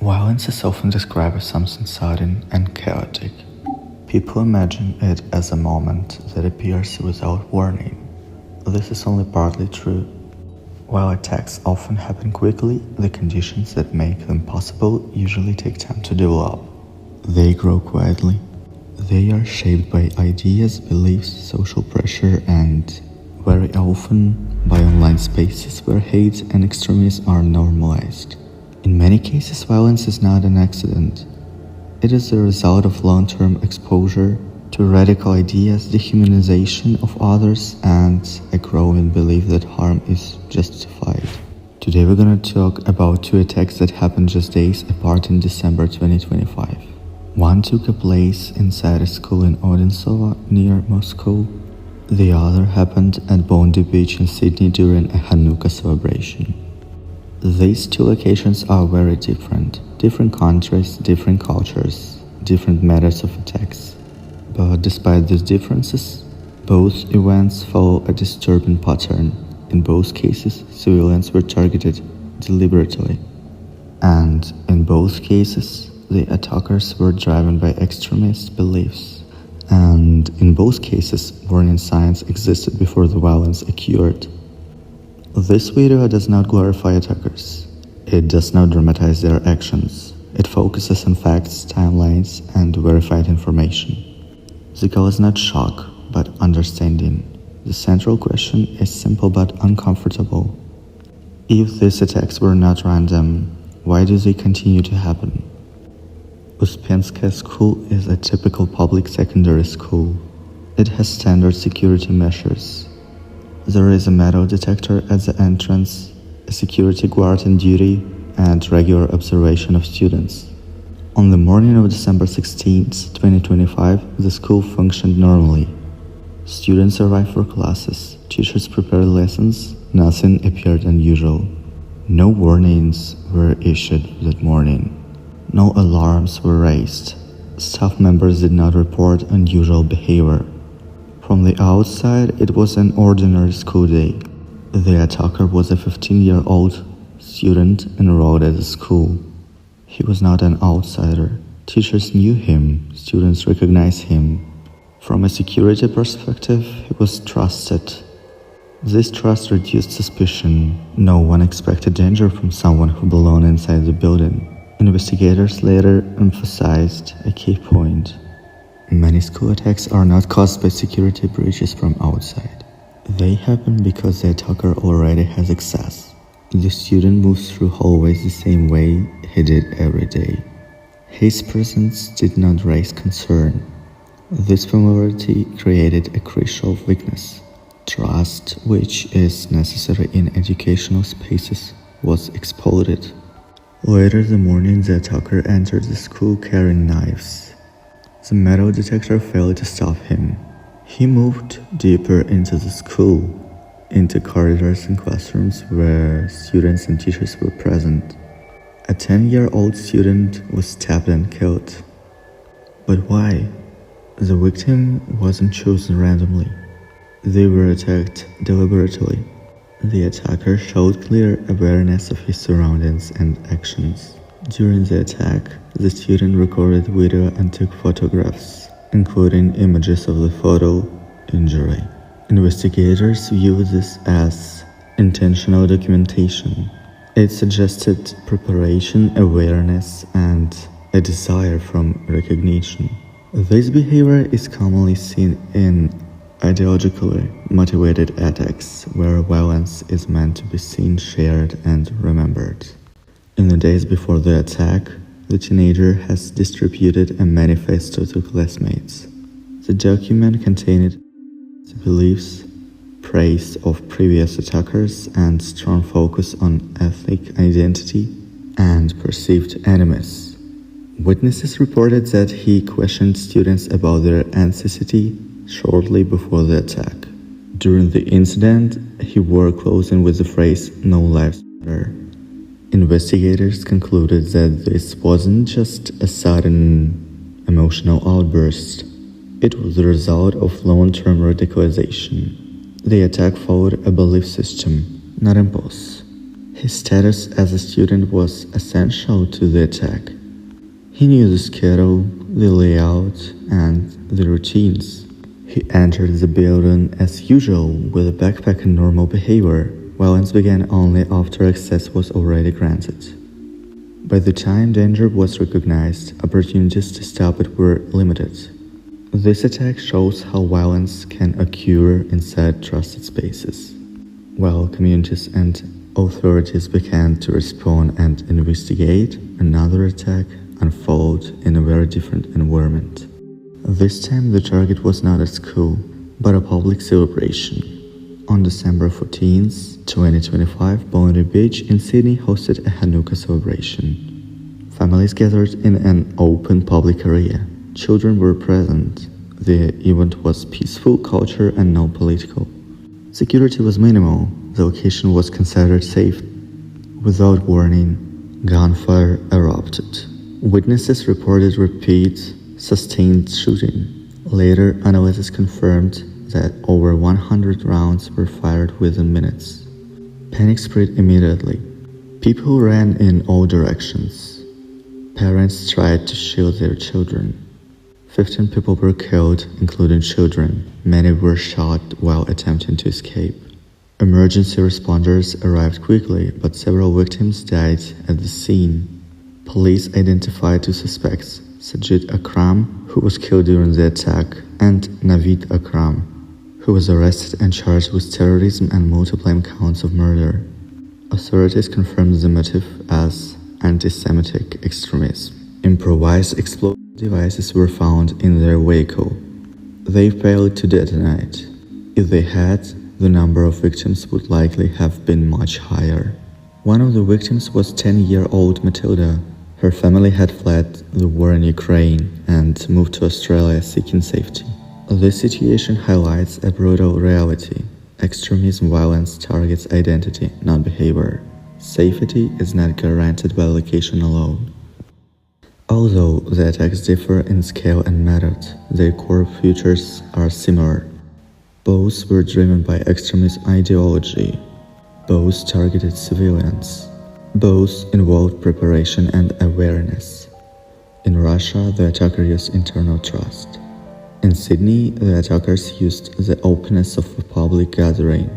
Violence is often described as something sudden and chaotic. People imagine it as a moment that appears without warning. This is only partly true. While attacks often happen quickly, the conditions that make them possible usually take time to develop. They grow quietly. They are shaped by ideas, beliefs, social pressure, and very often by online spaces where hate and extremism are normalized. In many cases, violence is not an accident. It is the result of long-term exposure to radical ideas, dehumanization of others, and a growing belief that harm is justified. Today we're gonna talk about two attacks that happened just days apart in December 2025. One took place inside a school in Odintsova near Moscow. The other happened at Bondi Beach in Sydney during a Hanukkah celebration. These two locations are very different countries, different cultures, different methods of attacks. But despite these differences, both events follow a disturbing pattern. In both cases, civilians were targeted deliberately. And in both cases, the attackers were driven by extremist beliefs. And in both cases, warning signs existed before the violence occurred. This video does not glorify attackers. It does not dramatize their actions. It focuses on facts, timelines, and verified information. The goal is not shock, but understanding. The central question is simple but uncomfortable. If these attacks were not random, why do they continue to happen? Uspenskaya School is a typical public secondary school. It has standard security measures. There is a metal detector at the entrance, a security guard on duty, and regular observation of students. On the morning of December 16, 2025, the school functioned normally. Students arrived for classes, teachers prepared lessons, nothing appeared unusual. No warnings were issued that morning. No alarms were raised. Staff members did not report unusual behavior. From the outside, it was an ordinary school day. The attacker was a 15-year-old student enrolled at the school. He was not an outsider. Teachers knew him, students recognized him. From a security perspective, he was trusted. This trust reduced suspicion. No one expected danger from someone who belonged inside the building. Investigators later emphasized a key point. Many school attacks are not caused by security breaches from outside. They happen because the attacker already has access. The student moves through hallways the same way he did every day. His presence did not raise concern. This familiarity created a crucial weakness. Trust, which is necessary in educational spaces, was exploded. Later that morning, the attacker entered the school carrying knives. The metal detector failed to stop him. He moved deeper into the school, into corridors and classrooms where students and teachers were present. A 10-year-old student was stabbed and killed. But why? The victim wasn't chosen randomly. They were attacked deliberately. The attacker showed clear awareness of his surroundings and actions. During the attack, the student recorded video and took photographs, including images of the fatal injury. Investigators view this as intentional documentation. It suggested preparation, awareness, and a desire from recognition. This behavior is commonly seen in ideologically motivated attacks where violence is meant to be seen, shared, and remembered. In the days before the attack, the teenager has distributed a manifesto to classmates. The document contained beliefs, praise of previous attackers, and strong focus on ethnic identity and perceived enemies. Witnesses reported that he questioned students about their ethnicity shortly before the attack. During the incident, he wore clothing with the phrase "No lives matter." Investigators concluded that this wasn't just a sudden emotional outburst. It was the result of long-term radicalization. The attack followed a belief system, not impulse. His status as a student was essential to the attack. He knew the schedule, the layout, and the routines. He entered the building as usual with a backpack and normal behavior. Violence began only after access was already granted. By the time danger was recognized, opportunities to stop it were limited. This attack shows how violence can occur inside trusted spaces. While communities and authorities began to respond and investigate, another attack unfolded in a very different environment. This time the target was not a school, but a public celebration. On December 14, 2025, Bondi Beach in Sydney hosted a Hanukkah celebration. Families gathered in an open public area. Children were present. The event was peaceful, cultural, and non-political. Security was minimal. The location was considered safe. Without warning, gunfire erupted. Witnesses reported repeat, sustained shooting. Later, analysis confirmed that over 100 rounds were fired within minutes. Panic spread immediately. People ran in all directions. Parents tried to shield their children. 15 people were killed, including children. Many were shot while attempting to escape. Emergency responders arrived quickly, but several victims died at the scene. Police identified two suspects, Sajid Akram, who was killed during the attack, and Naveed Akram, who was arrested and charged with terrorism and multiple counts of murder. Authorities confirmed the motive as anti-Semitic extremism. Improvised explosive devices were found in their vehicle. They failed to detonate. If they had, the number of victims would likely have been much higher. One of the victims was 10-year-old Matilda. Her family had fled the war in Ukraine and moved to Australia seeking safety. This situation highlights a brutal reality. Extremism violence targets identity, not behavior. Safety is not guaranteed by location alone. Although the attacks differ in scale and method, their core features are similar. Both were driven by extremist ideology. Both targeted civilians. Both involved preparation and awareness. In Russia, the attacker used internal trust. In Sydney, the attackers used the openness of a public gathering.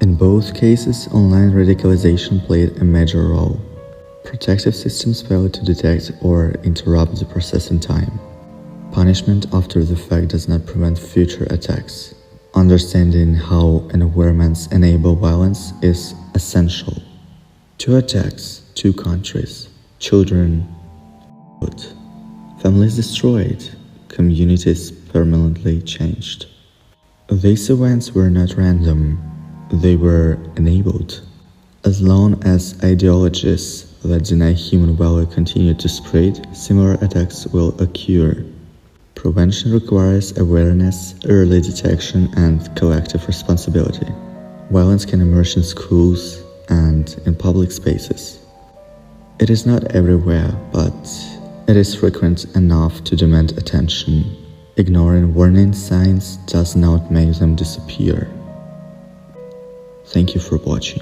In both cases, online radicalization played a major role. Protective systems failed to detect or interrupt the process in time. Punishment after the fact does not prevent future attacks. Understanding how environments enable violence is essential. 2 attacks, 2 countries, children, families destroyed, communities permanently changed. These events were not random, they were enabled. As long as ideologies that deny human value continue to spread, similar attacks will occur. Prevention requires awareness, early detection, and collective responsibility. Violence can emerge in schools and in public spaces. It is not everywhere, but it is frequent enough to demand attention. Ignoring warning signs does not make them disappear. Thank you for watching.